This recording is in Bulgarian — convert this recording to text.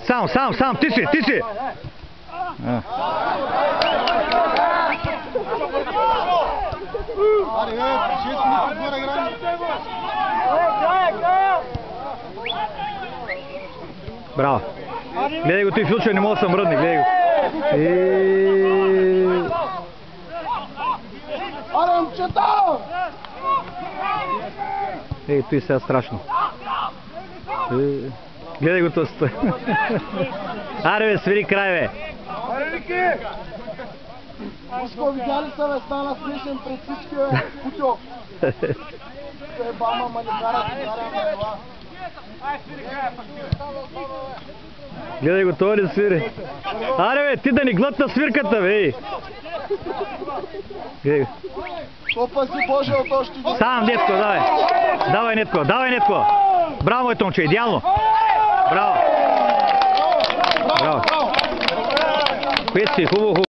Сам, ти си! Браво! Гледай го, той Филчо, не мога да се мръдне, гледай го. Ей, той сега страшно. Гледай го този стой. Аре бе, свири край бе. Аре, Рики! Мушко, видя ли са, бе, стана смешен пред всички, бе, Кутьо? Той бама, ма не кара, бе, това. Гледай го, това не свири. Аре бе, ти да ни глътна свирката, бе. Гледай го. Топа си Боже от още един. Сам, Нетко, давай. Давай, Нетко. Браво, Томче, идеално. Браво. Пет си, хубаво.